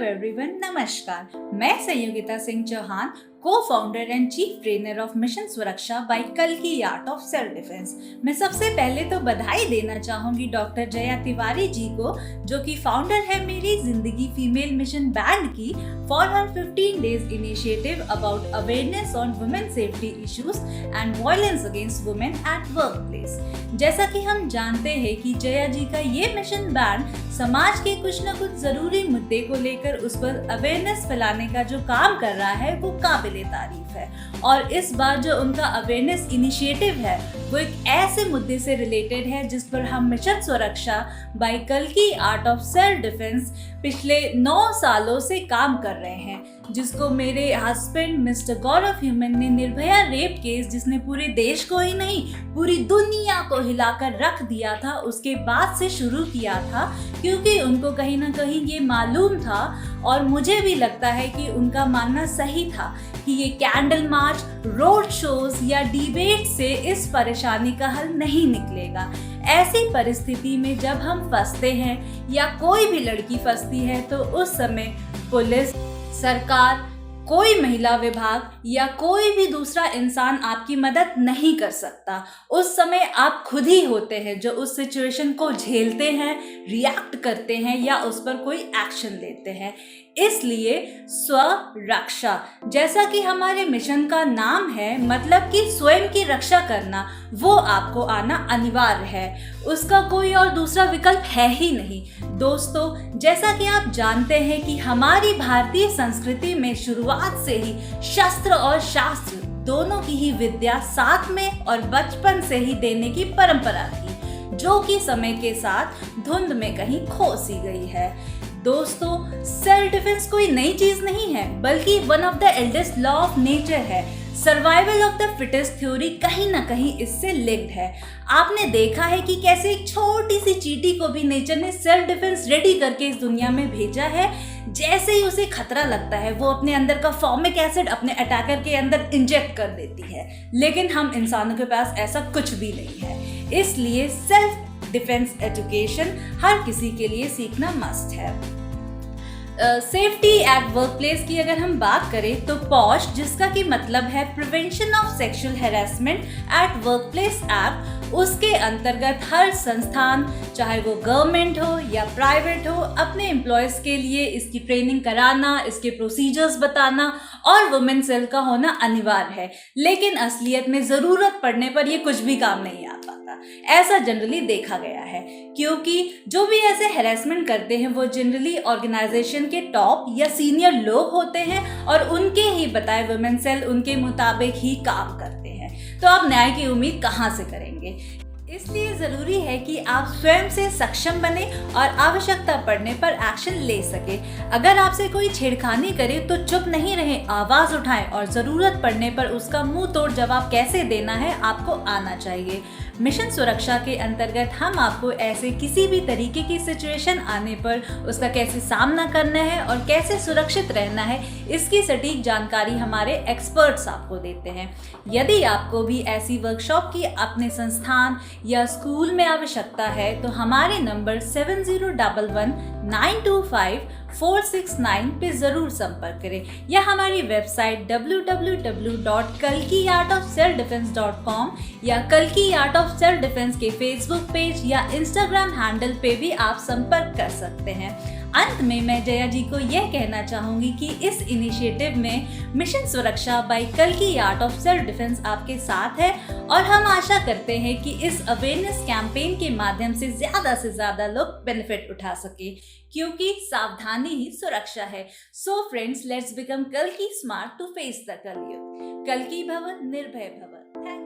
Everyone, नमस्कार। मैं संयोगिता सिंह चौहान, को founder and chief trainer of mission सुरक्षा बाय कल्कि आर्ट ऑफ सेल्फ डिफेंस। मैं सबसे पहले तो बधाई देना चाहूंगी डॉक्टर जया तिवारी जी को, जो कि फाउंडर है मेरी जिंदगी फीमेल मिशन बैंड की, for her 15 days initiative about awareness on women safety issues and violence against women at work place. जैसा कि हम जानते हैं कि जया जी का ये मिशन बैंड समाज के कुछ न कुछ जरूरी मुद्दे को लेकर उस पर अवेयरनेस फैलाने का जो काम कर रहा है वो काबिले तारीफ है। और इस बार जो उनका अवेयरनेस इनिशिएटिव है वो एक ऐसे मुद्दे से रिलेटेड है जिस पर हम मिशन सुरक्षा बाय कल्कि आर्ट ऑफ सेल्फ डिफेंस पिछले 9 सालों से काम कर रहे हैं, जिसको मेरे हस्बैंड मिस्टर गौरव ह्यूमन ने निर्भया रेप केस, जिसने पूरे देश को ही नहीं पूरी दुनिया को हिलाकर रख दिया था, उसके बाद से शुरू किया था, क्योंकि उनको कहीं ना कहीं ये मालूम था और मुझे भी लगता है कि उनका मानना सही था कि ये कैंडल मार्च, रोड शोज या डिबेट से इस परेशानी का हल नहीं निकलेगा। ऐसी परिस्थिति में जब हम फंसते हैं या कोई भी लड़की फंसती है तो उस समय पुलिस, सरकार, कोई महिला विभाग या कोई भी दूसरा इंसान आपकी मदद नहीं कर सकता। उस समय आप खुद ही होते हैं जो उस सिचुएशन को झेलते हैं, रिएक्ट करते हैं या उस पर कोई एक्शन लेते हैं। इसलिए स्वरक्षा, जैसा कि हमारे मिशन का नाम है, मतलब कि स्वयं की रक्षा करना, वो आपको आना अनिवार्य है। उसका कोई और दूसरा विकल्प है ही नहीं। दोस्तों, जैसा कि आप जानते हैं कि हमारी भारतीय संस्कृति में शुरुआत से ही शस्त्र और शास्त्र दोनों की ही विद्या साथ में और बचपन से ही देने की परंपरा थी, जो कि समय के साथ धुंध में कहीं खो सी गई है। दोस्तों, सेल्फ डिफेंस कोई नई चीज नहीं है, बल्कि one of the eldest law of nature है। Survival of the fittest theory कहीं ना कहीं इससे लिंक्ड है। आपने देखा है कि कैसे एक छोटी सी चींटी को भी नेचर ने सेल्फ डिफेंस रेडी करके इस दुनिया में भेजा है। जैसे ही उसे खतरा लगता है वो अपने अंदर का फॉर्मिक एसिड अपने अटैकर के अंदर इंजेक्ट कर देती है, लेकिन हम इंसानों के पास ऐसा कुछ भी नहीं है। इसलिए सेल्फ डिफेंस एजुकेशन हर किसी के लिए सीखना मस्ट है। सेफ्टी एट वर्क प्लेस की अगर हम बात करें तो पॉश, जिसका कि मतलब है prevention of sexual harassment at work place act, उसके अंतर्गत हर संस्थान, चाहे वो गवर्नमेंट हो या प्राइवेट हो, अपने एम्प्लॉयज के लिए इसकी ट्रेनिंग कराना, इसके प्रोसीजर्स बताना और वुमेन सेल का होना अनिवार्य है। लेकिन असलियत में जरूरत पड़ने पर ये कुछ भी काम नहीं आ पाता, ऐसा जनरली देखा गया है, क्योंकि जो भी ऐसे हैरेसमेंट करते हैं वो जनरली ऑर्गेनाइजेशन के टॉप या सीनियर लोग होते हैं और उनके ही बताए वुमेन सेल उनके मुताबिक ही काम करते हैं। तो आप न्याय की उम्मीद कहां से करेंगे? इसलिए जरूरी है कि आप स्वयं से सक्षम बने और आवश्यकता पड़ने पर एक्शन ले सके। अगर आपसे कोई छेड़खानी करे तो चुप नहीं रहे, आवाज उठाएं और जरूरत पड़ने पर उसका मुंह तोड़ जवाब कैसे देना है आपको आना चाहिए। मिशन सुरक्षा के अंतर्गत हम आपको ऐसे किसी भी तरीके की सिचुएशन आने पर उसका कैसे सामना करना है और कैसे सुरक्षित रहना है, इसकी सटीक जानकारी हमारे एक्सपर्ट्स आपको देते हैं। यदि आपको भी ऐसी वर्कशॉप की अपने संस्थान या स्कूल में आवश्यकता है तो हमारे नंबर 7011925469 पे जरूर संपर्क करें या हमारी वेबसाइट www.kalkiartofselfdefense.com या कल्कि आर्ट ऑफ सेल्फ डिफेंस के फेसबुक पेज या इंस्टाग्राम हैंडल पे भी आप संपर्क कर सकते हैं। अंत में मैं जया जी को यह कहना चाहूंगी कि इस इनिशिएटिव में मिशन सुरक्षा बाय कल्कि आर्ट ऑफ सेल्फ डिफेंस आपके साथ है और हम आशा करते हैं कि इस अवेयरनेस कैंपेन के माध्यम से ज्यादा लोग बेनिफिट उठा सके, क्योंकि सावधानी ही सुरक्षा है। सो फ्रेंड्स, लेट्स बिकम कल्कि स्मार्ट टू फेस द कलयुग। कल्कि भव, निर्भय भव। थैंक